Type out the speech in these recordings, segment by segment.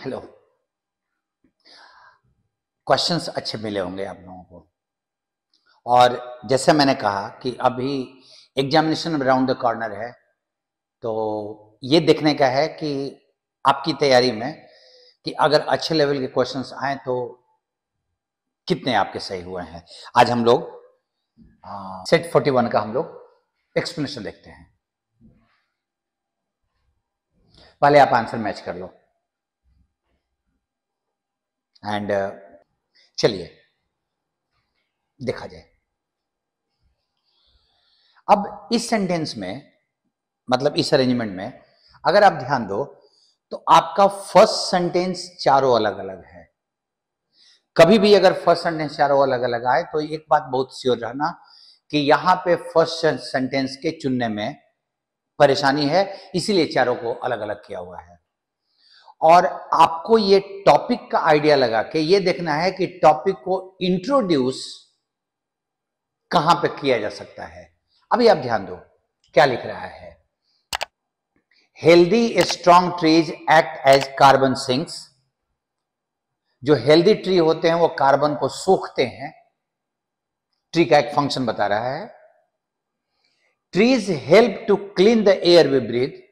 Hello. Questions अच्छे मिले होंगे आप लोगों को, और जैसे मैंने कहा कि अभी एग्जामिनेशन अराउंड द कॉर्नर है, तो ये देखने का है कि आपकी तैयारी में कि अगर अच्छे लेवल के क्वेश्चंस आए तो कितने आपके सही हुए हैं। आज हम लोग सेट 41 का हम लोग एक्सप्लेनेशन देखते हैं। पहले आप आंसर मैच कर लो एंड चलिए देखा जाए। अब इस सेंटेंस में, मतलब इस अरेंजमेंट में अगर आप ध्यान दो तो आपका फर्स्ट सेंटेंस चारों अलग अलग है। कभी भी अगर फर्स्ट सेंटेंस चारों अलग अलग आए तो एक बात बहुत श्योर रहना कि यहां पे फर्स्ट सेंटेंस के चुनने में परेशानी है, इसीलिए चारों को अलग अलग किया हुआ है। और आपको ये टॉपिक का आइडिया लगा के ये देखना है कि टॉपिक को इंट्रोड्यूस कहां पे किया जा सकता है। अभी आप ध्यान दो क्या लिख रहा है। Healthy strong trees act as carbon sinks. जो हेल्दी ट्री होते हैं वो कार्बन को सोखते हैं। ट्री का एक फंक्शन बता रहा है। Trees help to clean the air we breathe.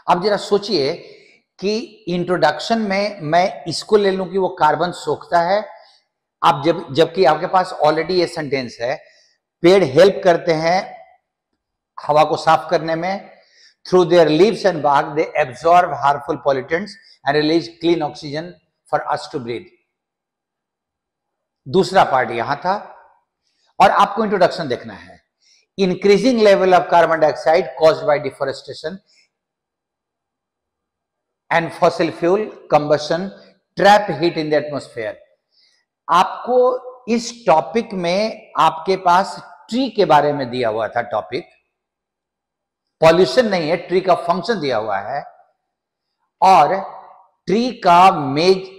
अब जरा सोचिए कि इंट्रोडक्शन में मैं इसको ले लूं कि वो कार्बन सोखता है, आप जबकि आपके पास ऑलरेडी ये सेंटेंस है, पेड़ हेल्प करते हैं हवा को साफ करने में। Through their leaves and bark they absorb harmful pollutants and release clean oxygen for us to breathe. दूसरा पार्ट यहां था और आपको इंट्रोडक्शन देखना है। Increasing level of carbon dioxide caused by deforestation and fossil fuel combustion trap heat in the atmosphere. आपको इस topic में आपके पास ट्री के बारे में दिया हुआ था टॉपिक, पॉल्यूशन नहीं है, ट्री का फंक्शन दिया हुआ है और ट्री का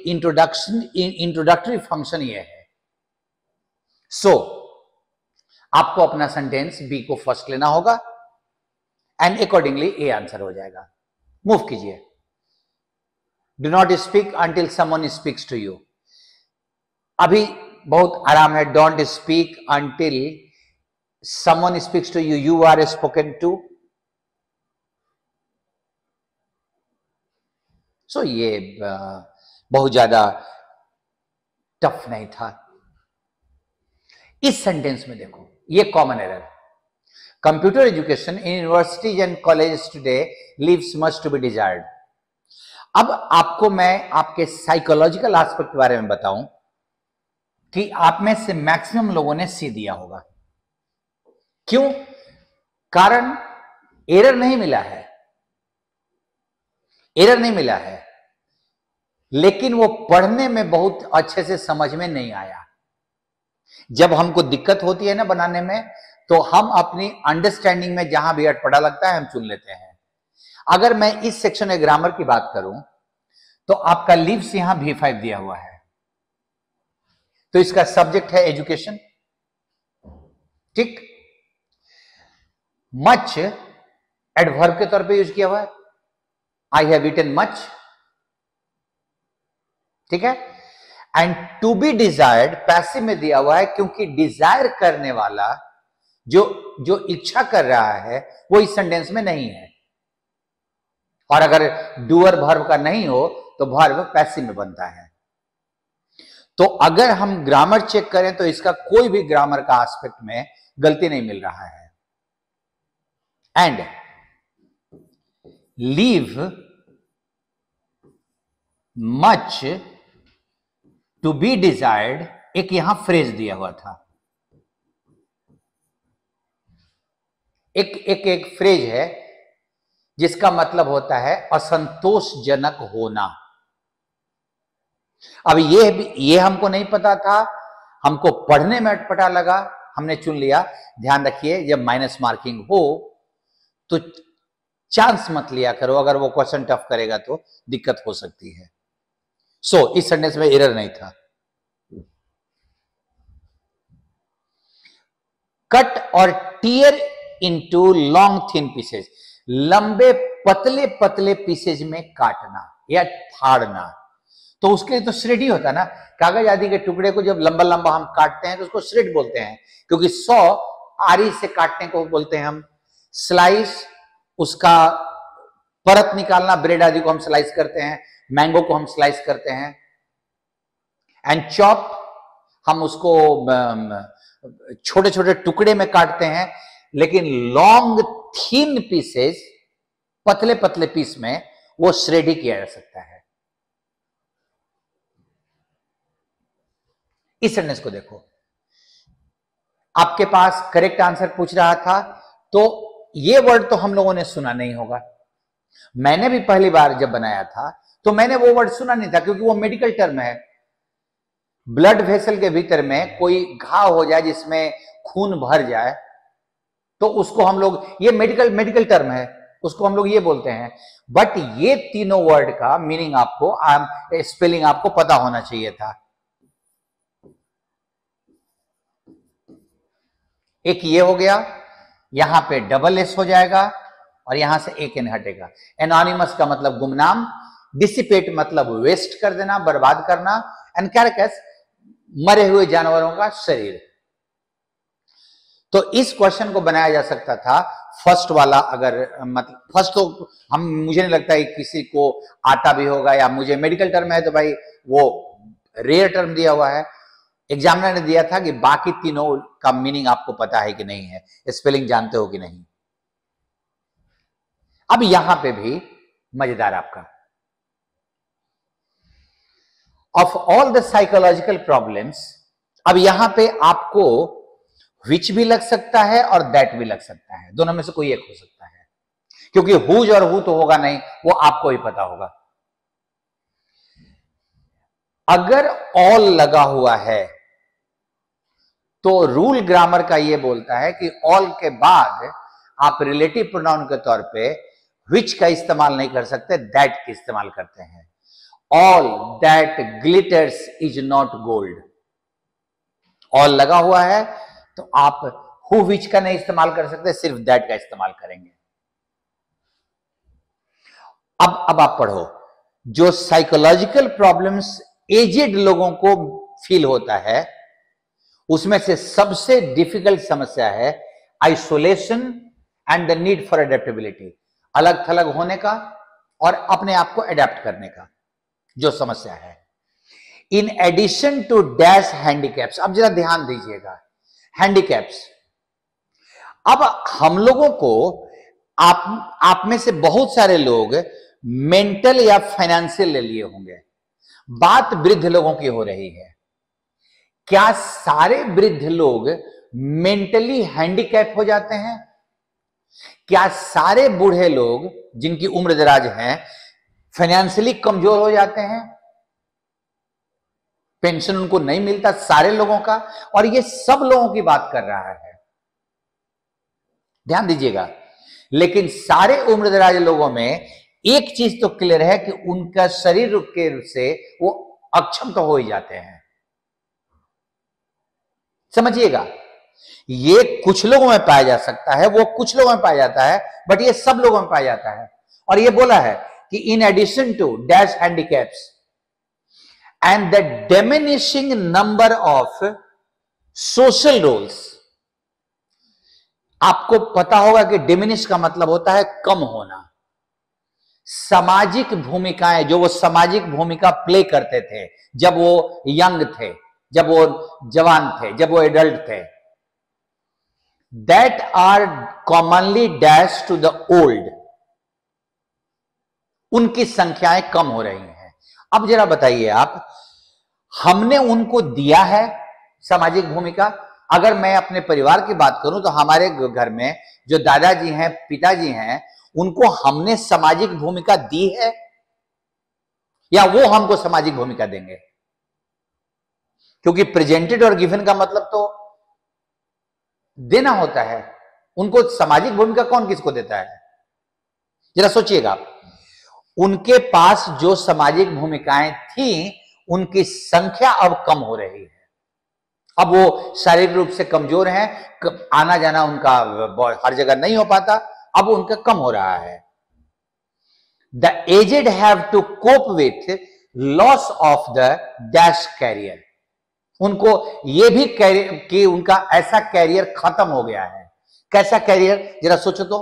इंट्रोडक्टरी फंक्शन ये है। सो आपको अपना सेंटेंस बी को फर्स्ट लेना होगा एंड अकॉर्डिंगली ए आंसर हो जाएगा। मूव कीजिए। Do not speak until someone speaks to you. अभी बहुत आराम है। Don't speak until someone speaks to you, you are spoken to. So ये बहुत ज्यादा टफ नहीं था। इस सेंटेंस में देखो, ये common error. Computer education in universities and colleges today leaves much to be desired. अब आपको मैं आपके साइकोलॉजिकल एस्पेक्ट के बारे में बताऊं कि आप में से मैक्सिमम लोगों ने सी दिया होगा। क्यों? कारण एरर नहीं मिला है, एरर नहीं मिला है, लेकिन वो पढ़ने में बहुत अच्छे से समझ में नहीं आया। जब हमको दिक्कत होती है ना बनाने में, तो हम अपनी अंडरस्टैंडिंग में जहां भी अटपटा लगता है हम चुन लेते हैं। अगर मैं इस सेक्शन में ग्रामर की बात करूं तो आपका लीव्स यहां V5 दिया हुआ है, तो इसका सब्जेक्ट है एजुकेशन। ठीक। मच एडवर्ब के तौर पे यूज किया हुआ है। I have eaten much. ठीक है। And to be desired passive में दिया हुआ है, क्योंकि डिजायर करने वाला जो इच्छा कर रहा है वो इस सेंटेंस में नहीं है। और अगर डूअर वर्ब का नहीं हो तो वर्ब पैसिव में बनता है। तो अगर हम ग्रामर चेक करें तो इसका कोई भी ग्रामर का एस्पेक्ट में गलती नहीं मिल रहा है। And leave much to be desired, एक यहां फ्रेज दिया हुआ था। एक फ्रेज है जिसका मतलब होता है असंतोषजनक होना। अब ये हमको नहीं पता था, हमको पढ़ने में अटपटा लगा, हमने चुन लिया। ध्यान रखिए, जब माइनस मार्किंग हो तो चांस मत लिया करो। अगर वो क्वेश्चन टफ करेगा तो दिक्कत हो सकती है। सो इस सेंटेंस में एरर नहीं था। कट और tear into long thin pieces, लंबे पतले पतले पीसेज में काटना। या फाड़ना, तो उसके लिए तो श्रेड ही होता ना। कागज आदि के टुकड़े को जब लंबा लंबा हम काटते हैं तो उसको श्रेड बोलते हैं, क्योंकि 100 आरी से काटने को बोलते हैं हम। स्लाइस, उसका परत निकालना, ब्रेड आदि को हम स्लाइस करते हैं, मैंगो को हम स्लाइस करते हैं। एंड चॉप, हम उसको छोटे छोटे टुकड़े में काटते हैं, लेकिन लॉन्ग थीन पीसेस, पतले पतले पीस में वो श्रेड ही किया जा सकता है। इस सेंटेंस को देखो, आपके पास करेक्ट आंसर पूछ रहा था, तो ये वर्ड तो हम लोगों ने सुना नहीं होगा। मैंने भी पहली बार जब बनाया था तो मैंने वो वर्ड सुना नहीं था, क्योंकि वो मेडिकल टर्म है। ब्लड वेसल के भीतर में कोई घाव हो जाए जिसमें खून भर जाए, तो उसको हम लोग, ये मेडिकल टर्म है, उसको हम लोग ये बोलते हैं। बट ये तीनों वर्ड का मीनिंग आपको, स्पेलिंग आपको पता होना चाहिए था। एक ये हो गया, यहां पे डबल एस हो जाएगा और यहां से एक एन हटेगा। एनोनिमस का मतलब गुमनाम, डिसिपेट मतलब वेस्ट कर देना, बर्बाद करना, एंड कैरकस मरे हुए जानवरों का शरीर। तो इस क्वेश्चन को बनाया जा सकता था फर्स्ट वाला, अगर मतलब फर्स्ट तो मुझे नहीं लगता है किसी को आता भी होगा, या मुझे मेडिकल टर्म है तो भाई वो रेयर टर्म दिया हुआ है। एग्जामिनर ने दिया था कि बाकी तीनों का मीनिंग आपको पता है कि नहीं है, स्पेलिंग जानते हो कि नहीं। अब यहां पे भी मजेदार आपका, of all the psychological problems, अब यहां पे आपको विच भी लग सकता है और दैट भी लग सकता है, दोनों में से कोई एक हो सकता है, क्योंकि हुज और हु तो होगा नहीं, वो आपको ही पता होगा। अगर ऑल लगा हुआ है तो रूल ग्रामर का ये बोलता है कि ऑल के बाद आप रिलेटिव प्रोनाउन के तौर पे विच का इस्तेमाल नहीं कर सकते, दैट का इस्तेमाल करते हैं। All that glitters is not gold, all लगा हुआ है तो आप हु विच का नहीं इस्तेमाल कर सकते, सिर्फ दैट का इस्तेमाल करेंगे। अब आप पढ़ो, जो साइकोलॉजिकल प्रॉब्लम्स एजेड लोगों को फील होता है, उसमें से सबसे डिफिकल्ट समस्या है isolation and the need for adaptability, अलग थलग होने का और अपने आप को एडेप्ट करने का जो समस्या है। In addition to dash handicaps, अब जरा ध्यान दीजिएगा, हैंडीकैप्स। अब हम लोगों को, आप में से बहुत सारे लोग मेंटल या फाइनेंशियल ले लिए होंगे, बात वृद्ध लोगों की हो रही है। क्या सारे वृद्ध लोग मेंटली हैंडीकैप हो जाते हैं? क्या सारे बूढ़े लोग जिनकी उम्र दराज है फाइनेंशियली कमजोर हो जाते हैं? पेंशन उनको नहीं मिलता सारे लोगों का, और ये सब लोगों की बात कर रहा है, ध्यान दीजिएगा। लेकिन सारे उम्र दराज लोगों में एक चीज तो क्लियर है कि उनका शरीर के से वो अक्षम तो हो ही जाते हैं। समझिएगा, ये कुछ लोगों में पाया जा सकता है, वो कुछ लोगों में पाया जाता है, बट ये सब लोगों में पाया जाता है। और ये बोला है कि in addition to dash handicaps and the diminishing number of social roles, आपको पता होगा कि डिमिनिश का मतलब होता है कम होना। सामाजिक भूमिकाएं, जो वो सामाजिक भूमिका प्ले करते थे जब वो यंग थे, जब वो जवान थे, जब वो एडल्ट थे, that are commonly dash to the old, उनकी संख्याएं कम हो रही हैं। अब जरा बताइए आप, हमने उनको दिया है सामाजिक भूमिका? अगर मैं अपने परिवार की बात करूं तो हमारे घर में जो दादाजी हैं, पिताजी हैं, उनको हमने सामाजिक भूमिका दी है या वो हमको सामाजिक भूमिका देंगे? क्योंकि प्रेजेंटेड और गिवन का मतलब तो देना होता है, उनको सामाजिक भूमिका कौन किसको देता है? जरा सोचिएगा आप, उनके पास जो सामाजिक भूमिकाएं थी उनकी संख्या अब कम हो रही है। अब वो शारीरिक रूप से कमजोर हैं, आना जाना उनका हर जगह नहीं हो पाता, अब उनका कम हो रहा है। The aged have to cope with loss of the dash career. उनको यह भी कैरियर कि उनका ऐसा कैरियर खत्म हो गया है। कैसा कैरियर, जरा सोचो तो।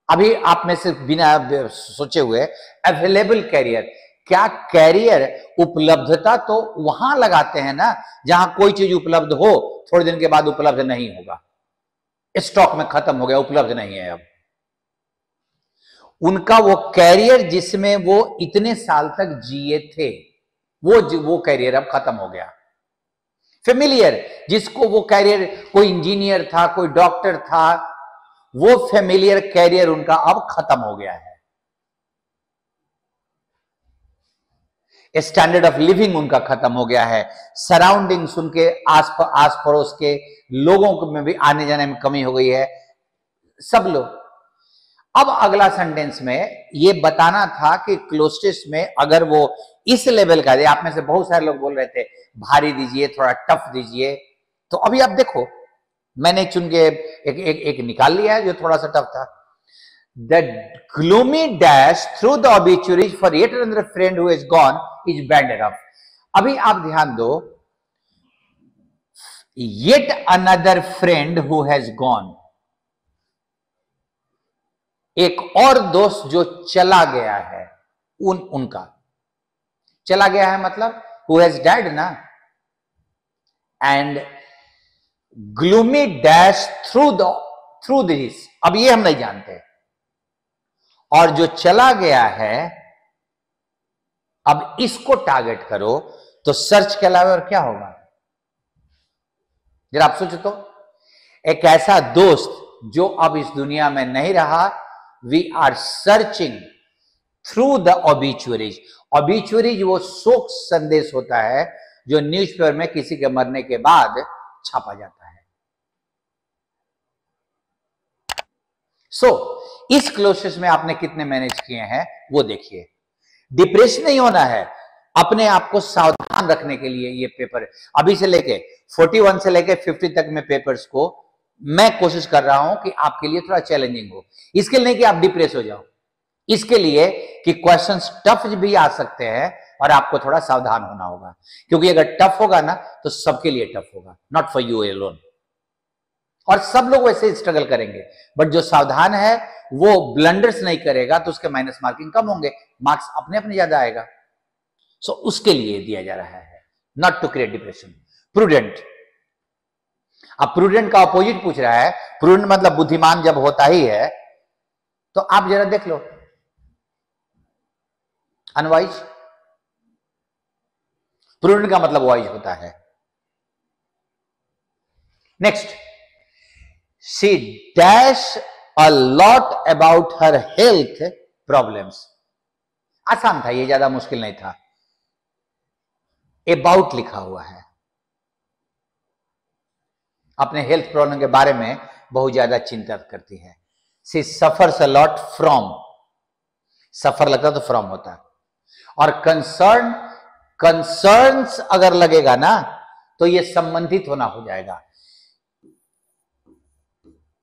अभी आप में से बिना सोचे हुए, अवेलेबल कैरियर, क्या कैरियर उपलब्धता तो वहां लगाते हैं ना जहां कोई चीज उपलब्ध हो, थोड़े दिन के बाद उपलब्ध नहीं होगा, स्टॉक में खत्म हो गया, उपलब्ध नहीं है अब। उनका वो कैरियर जिसमें वो इतने साल तक जिए थे, वो कैरियर अब खत्म हो गया। फेमिलियर, जिसको वो कैरियर, कोई इंजीनियर था, कोई डॉक्टर था, वो फेमिलियर कैरियर उनका अब खत्म हो गया है। स्टैंडर्ड ऑफ लिविंग उनका खत्म हो गया है। सराउंडिंग्स, उनके आस पड़ोस के लोगों में भी आने जाने में कमी हो गई है, सब लोग। अब अगला सेंटेंस में ये बताना था कि क्लोस्टिस में अगर वो इस लेवल का, आप में से बहुत सारे लोग बोल रहे थे भारी दीजिए, थोड़ा टफ दीजिए, तो अभी आप देखो मैंने चुन के एक निकाल लिया है जो थोड़ा सा टफ था। The gloomy dash through the obituaries for yet another friend who is gone is bad enough. अभी आप ध्यान दो, yet another friend who has gone, एक और दोस्त जो चला गया है, उनका चला गया है मतलब who has died ना, and gloomy dash through this, अब ये हम नहीं जानते, और जो चला गया है, अब इसको टारगेट करो तो सर्च के अलावा और क्या होगा, जरा आप सोचो तो। एक ऐसा दोस्त जो अब इस दुनिया में नहीं रहा, we are searching through the obituaries. Obituaries वो शोक संदेश होता है जो न्यूज़पेपर में किसी के मरने के बाद छापा जाता है। इस क्लोसिस में आपने कितने मैनेज किए हैं वो देखिए। डिप्रेस नहीं होना है, अपने आप को सावधान रखने के लिए ये पेपर अभी से लेके 41 से लेके 50 तक में पेपर्स को मैं कोशिश कर रहा हूं कि आपके लिए थोड़ा चैलेंजिंग हो। इसके लिए नहीं कि आप डिप्रेस हो जाओ, इसके लिए कि क्वेश्चंस टफ भी आ सकते हैं और आपको थोड़ा सावधान होना होगा, क्योंकि अगर टफ होगा ना तो सबके लिए टफ होगा, नॉट फॉर यू अलोन। और सब लोग वैसे स्ट्रगल करेंगे, बट जो सावधान है वो ब्लंडर्स नहीं करेगा तो उसके माइनस मार्किंग कम होंगे, मार्क्स अपने अपने ज्यादा आएगा। उसके लिए दिया जा रहा है, not to create depression. Prudent, अब प्रूडेंट का अपोजिट पूछ रहा है। प्रूडेंट मतलब बुद्धिमान जब होता ही है, तो आप जरा देख लो, अनवाइज। प्रूडेंट का मतलब वाइज होता है। Next, she dash a lot about her health problems। आसान था ये, ज्यादा मुश्किल नहीं था। अबाउट लिखा हुआ है, अपने हेल्थ प्रॉब्लम के बारे में बहुत ज्यादा चिंता करती है। she suffers a lot from, सफर लगता तो फ्रॉम होता, और कंसर्न्स अगर लगेगा ना तो ये संबंधित होना हो जाएगा।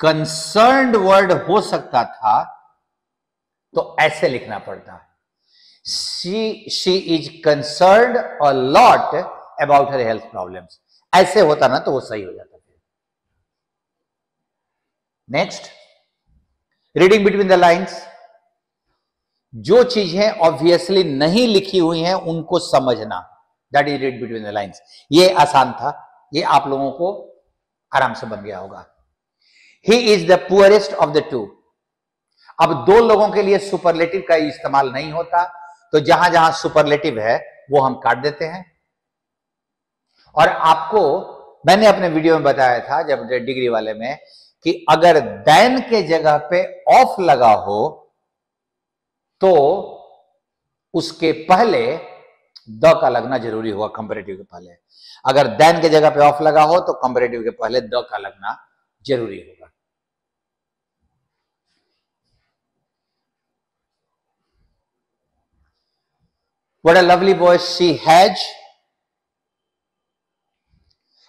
कंसर्न्ड वर्ड हो सकता था तो ऐसे लिखना पड़ता, she is concerned a lot about her health problems, ऐसे होता ना तो वो सही हो जाता। Next, reading between the lines. जो चीजें ऑब्वियसली नहीं लिखी हुई हैं उनको समझना, that is read between the lines. ये आसान था, ये आप लोगों को आराम से बन गया होगा। He is the poorest of the two। अब दो लोगों के लिए सुपरलेटिव का इस्तेमाल नहीं होता, तो जहां जहां सुपरलेटिव है वो हम काट देते हैं। और आपको मैंने अपने वीडियो में बताया था जब डिग्री वाले में कि अगर देन के जगह पे ऑफ लगा हो तो उसके पहले द का लगना जरूरी होगा, कंपैरेटिव के पहले। अगर देन के जगह पे ऑफ लगा हो तो कंपैरेटिव के पहले द का लगना जरूरी होगा। What a lovely voice she has।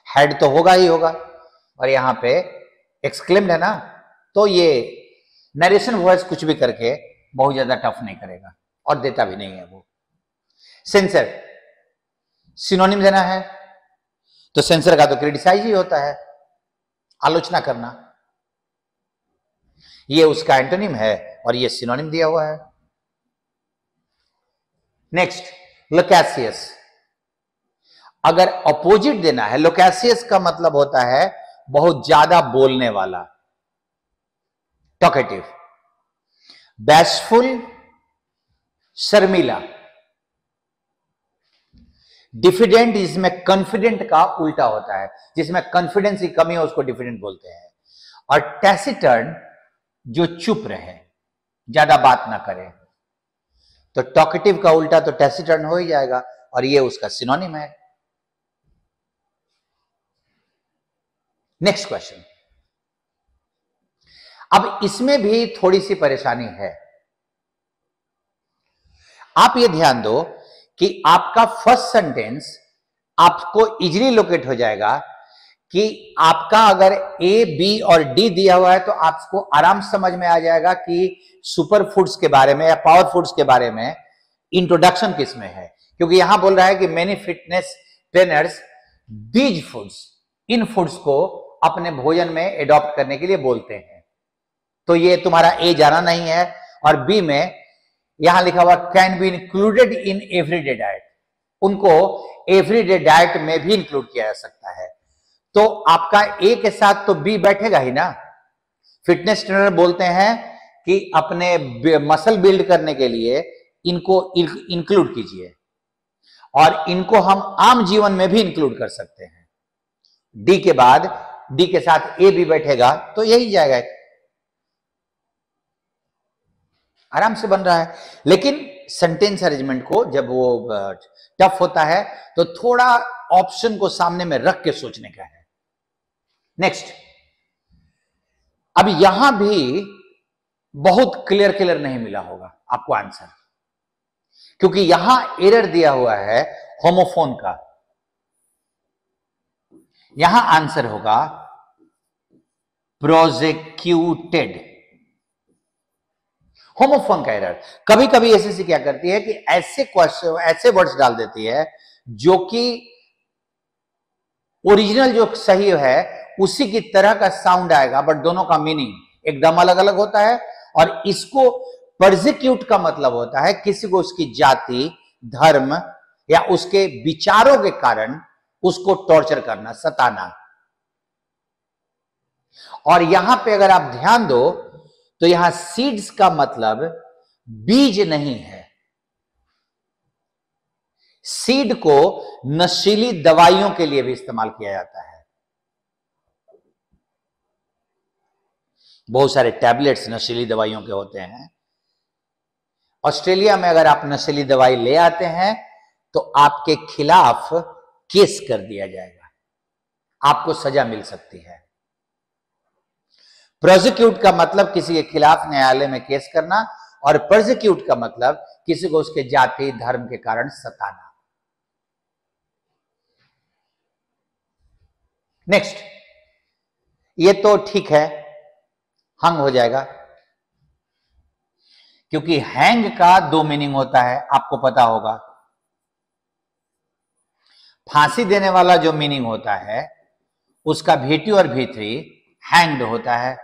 had तो होगा ही होगा, और यहां पे एक्सक्लेम्ड है ना, तो ये नरेशन वॉइस कुछ भी करके बहुत ज्यादा टफ नहीं करेगा और देता भी नहीं है वो। सेंसर सिनोनिम देना है तो सेंसर का तो क्रिटिसाइज ही होता है, आलोचना करना। ये उसका एंटोनिम है और ये सिनोनिम दिया हुआ है। Next, loquacious. अगर अपोजिट देना है, लोकेशियस का मतलब होता है बहुत ज्यादा बोलने वाला, टॉकेटिव। बैशफुल, शर्मिला। डिफिडेंट इसमें कॉन्फिडेंट का उल्टा होता है, जिसमें कॉन्फिडेंस की कमी है उसको डिफिडेंट बोलते हैं। और टैसिटर्न जो चुप रहे, ज्यादा बात ना करे, तो टॉकेटिव का उल्टा तो टैसिटर्न हो ही जाएगा और ये उसका सिनोनिम है। Next question. अब इसमें भी थोड़ी सी परेशानी है। आप ये ध्यान दो कि आपका फर्स्ट सेंटेंस आपको इजीली लोकेट हो जाएगा कि आपका अगर ए, बी और डी दिया हुआ है तो आपको आराम समझ में आ जाएगा कि सुपर फूड्स के बारे में या पावर फूड्स के बारे में इंट्रोडक्शन किसमें है, क्योंकि यहां बोल रहा है कि many fitness trainers these foods, in foods को अपने भोजन में एडॉप्ट करने के लिए बोलते हैं। तो ये तुम्हारा ए जाना नहीं है। और बी में यहां लिखा हुआ can be included in everyday diet, उनको एवरीडे डाइट में भी इंक्लूड किया जा सकता है। तो आपका ए के साथ तो बी बैठेगा ही ना। फिटनेस ट्रेनर बोलते हैं कि अपने मसल बिल्ड करने के लिए इनको इंक्लूड कीजिए, और इनको हम आम जीवन में भी इंक्लूड कर सकते हैं। डी के बाद डी के साथ ए भी बैठेगा तो यही जाएगा, आराम से बन रहा है। लेकिन सेंटेंस अरेंजमेंट को जब वो टफ होता है तो थोड़ा ऑप्शन को सामने में रख के सोचने का है। नेक्स्ट, अब यहां भी बहुत क्लियर नहीं मिला होगा आपको आंसर, क्योंकि यहां एरर दिया हुआ है होमोफोन का। यहां आंसर होगा प्रोजेक्यूटेड। होमोफोन का एरर। कभी कभी एसएससी क्या करती है कि ऐसे क्वेश्चन, ऐसे वर्ड्स डाल देती है जो कि ओरिजिनल जो सही है उसी की तरह का साउंड आएगा, बट दोनों का मीनिंग एकदम अलग अलग होता है। और इसको परसिक्यूट का मतलब होता है किसी को उसकी जाति, धर्म या उसके विचारों के कारण उसको टॉर्चर करना, सताना। और यहां पे अगर आप ध्यान दो तो यहां सीड्स का मतलब बीज नहीं है। सीड को नशीली दवाइयों के लिए भी इस्तेमाल किया जाता है। बहुत सारे टैबलेट्स नशीली दवाइयों के होते हैं। ऑस्ट्रेलिया में अगर आप नशीली दवाई ले आते हैं तो आपके खिलाफ केस कर दिया जाएगा, आपको सजा मिल सकती है। प्रोसिक्यूट का मतलब किसी के खिलाफ न्यायालय में केस करना, और प्रोसिक्यूट का मतलब किसी को उसके जाति, धर्म के कारण सताना। नेक्स्ट, ये तो ठीक है, हंग हो जाएगा, क्योंकि हैंग का दो मीनिंग होता है, आपको पता होगा। फांसी देने वाला जो मीनिंग होता है उसका V2 और V3 हैंग्ड होता है।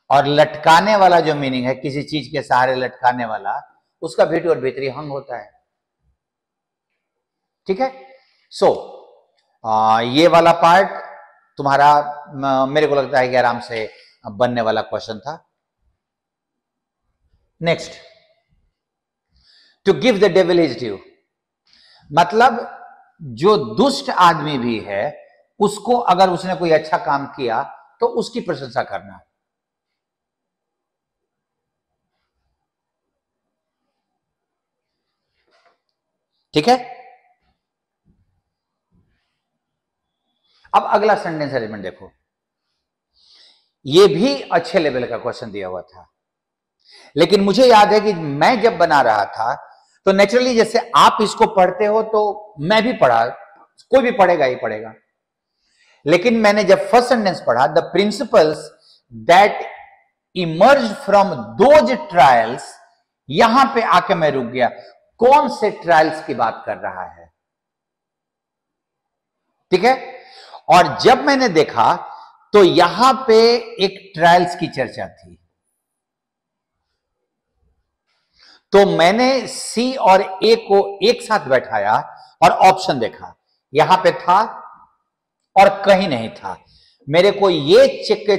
और लटकाने वाला जो मीनिंग है, किसी चीज के सहारे लटकाने वाला, उसका V2 और V3 हंग होता है। ठीक है। सो ये वाला पार्ट तुम्हारा मेरे को लगता है कि आराम से बनने वाला क्वेश्चन था। Next, to give the devil his due, मतलब जो दुष्ट आदमी भी है उसको अगर उसने कोई अच्छा काम किया तो उसकी प्रशंसा करना। ठीक है। अब अगला सेंटेंस अरेंजमेंट देखो, यह भी अच्छे लेवल का क्वेश्चन दिया हुआ था, लेकिन मुझे याद है कि मैं जब बना रहा था तो नेचुरली जैसे आप इसको पढ़ते हो तो मैं भी पढ़ा, कोई भी पढ़ेगा ही पढ़ेगा। लेकिन मैंने जब फर्स्ट सेंटेंस पढ़ा, the principles that emerge from those trials, यहां पे आके मैं रुक गया। कौन से ट्रायल्स की बात कर रहा है? ठीक है। और जब मैंने देखा तो यहां पे एक ट्रायल्स की चर्चा थी, तो मैंने सी और ए को एक साथ बैठाया और ऑप्शन देखा, यहां पे था और कहीं नहीं था। मेरे को ये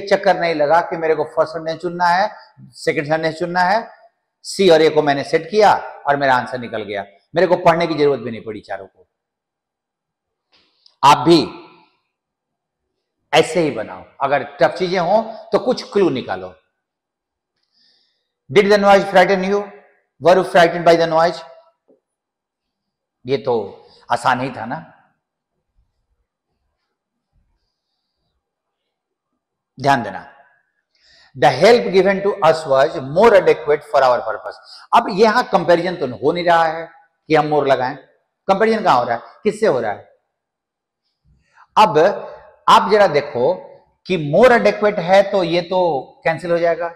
चक्कर नहीं लगा कि मेरे को फर्स्ट सेंटेंस चुनना है, सेकंड सेंटेंस चुनना है। सी और ए को मैंने सेट किया और मेरा आंसर निकल गया। मेरे को पढ़ने की जरूरत भी नहीं पड़ी चारों को। आप भी ऐसे ही बनाओ, अगर टफ चीजें हो तो कुछ क्लू निकालो। Did the noise frighten you? Were you frighten by the noise? ये तो आसान ही था ना। ध्यान देना, the help given to us was more adequate for our purpose. अब यहां कंपैरिजन तो हो नहीं रहा है कि हम मोर लगाएं। कंपैरिजन कहां हो रहा है, किससे हो रहा है? अब आप जरा देखो कि मोर एडेक्वेट है तो ये तो कैंसिल हो जाएगा।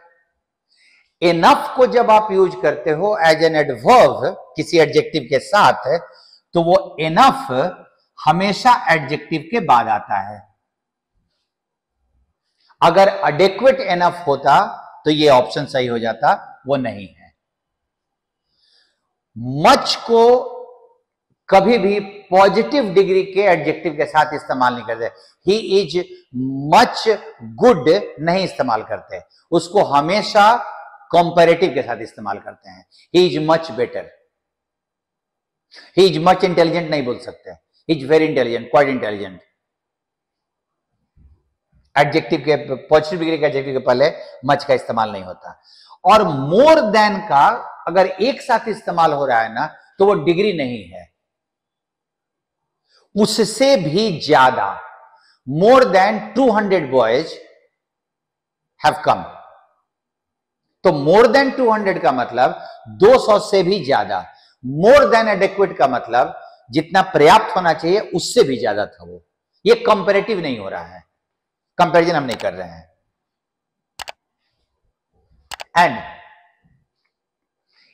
इनफ को जब आप यूज करते हो एज एन एडवर्ब किसी एडजेक्टिव के साथ, तो वो इनफ हमेशा एडजेक्टिव के बाद आता है। अगर एडेक्वेट इनफ होता तो ये ऑप्शन सही हो जाता, वो नहीं है। मच को कभी भी पॉजिटिव डिग्री के एडजेक्टिव के साथ इस्तेमाल नहीं करते। ही इज मच गुड नहीं इस्तेमाल करते, उसको हमेशा कंपैरेटिव के साथ इस्तेमाल करते हैं। He is much better, he is much intelligent नहीं बोल सकते। He is very intelligent, quite intelligent. Adjective के, पॉजिटिव डिग्री के एडजेक्टिव के पहले मच का इस्तेमाल नहीं होता। और मोर देन का अगर एक साथ इस्तेमाल हो रहा है ना, तो वो डिग्री नहीं है, उससे भी ज्यादा। More than 200 boys have come, तो मोर देन 200 का मतलब 200 से भी ज्यादा। मोर देन एडेक्वेट का मतलब जितना पर्याप्त होना चाहिए उससे भी ज्यादा था वो। ये कंपैरेटिव नहीं हो रहा है, कंपैरिजन हम नहीं कर रहे हैं। एंड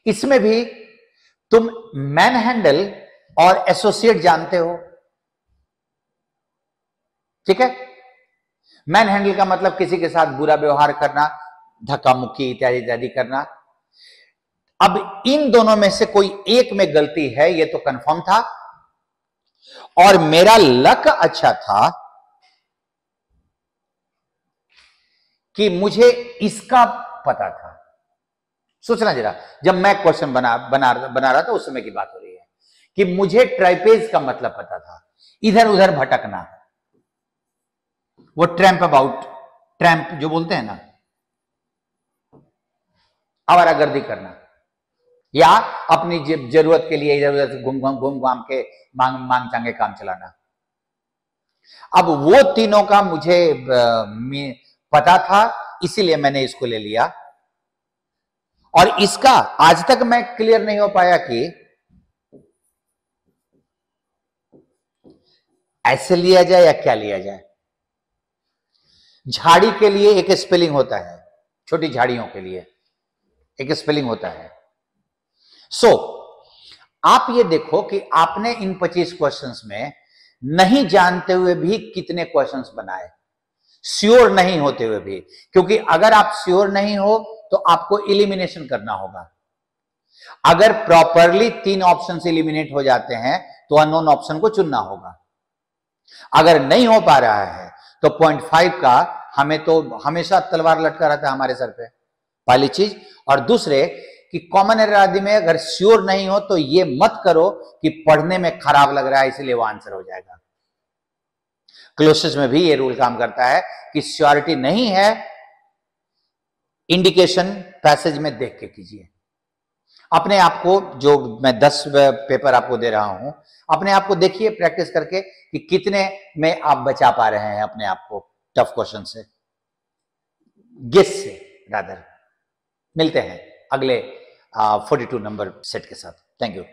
इसमें भी तुम मैन हैंडल और एसोसिएट जानते हो, ठीक है। मैन हैंडल का मतलब किसी के साथ बुरा व्यवहार करना, धक्का मुक्की इत्यादि इत्यादि करना। अब इन दोनों में से कोई एक में गलती है, ये तो कंफर्म था। और मेरा लक अच्छा था कि मुझे इसका पता था। सोचना जरा, जब मैं क्वेश्चन बना रहा था उस समय की बात हो रही है कि मुझे ट्राइपेज का मतलब पता था। इधर उधर भटकना, वो ट्रैम्प अबाउट, ट्रैम्प जो बोलते हैं ना, आवारागर्दी करना, या अपनी जरूरत के लिए इधर उधर घूम घाम के मांग चांगे काम चलाना। अब वो तीनों का मुझे पता था, इसीलिए मैंने इसको ले लिया। और इसका आज तक मैं क्लियर नहीं हो पाया कि ऐसे लिया जाए या क्या लिया जाए। झाड़ी के लिए एक स्पेलिंग होता है, छोटी झाड़ियों के लिए एक स्पेलिंग होता है। आप ये देखो कि आपने इन 25 क्वेश्चंस में नहीं जानते हुए भी कितने क्वेश्चंस बनाए, श्योर नहीं होते हुए भी। क्योंकि अगर आप श्योर नहीं हो तो आपको इलिमिनेशन करना होगा। अगर प्रॉपरली 3 ऑप्शन इलिमिनेट हो जाते हैं तो अननोन ऑप्शन को चुनना होगा। अगर नहीं हो पा रहा है तो 0.5 का हमें तो हमेशा तलवार लटका रहता है हमारे सर पे, पहली चीज। और दूसरे कि कॉमन एरर आदि में अगर श्योर नहीं हो तो ये मत करो कि पढ़ने में खराब लग रहा है इसलिए वो आंसर हो जाएगा। क्लोसेस में भी ये रूल काम करता है कि श्योरिटी नहीं है, इंडिकेशन पैसेज में देख के कीजिए। अपने आप को, जो मैं 10 पेपर आपको दे रहा हूं, अपने आप को देखिए प्रैक्टिस करके कि कितने में आप बचा पा रहे हैं अपने आप को टफ क्वेश्चन से, गेस से रादर। मिलते हैं अगले 42 नंबर सेट के साथ। Thank you.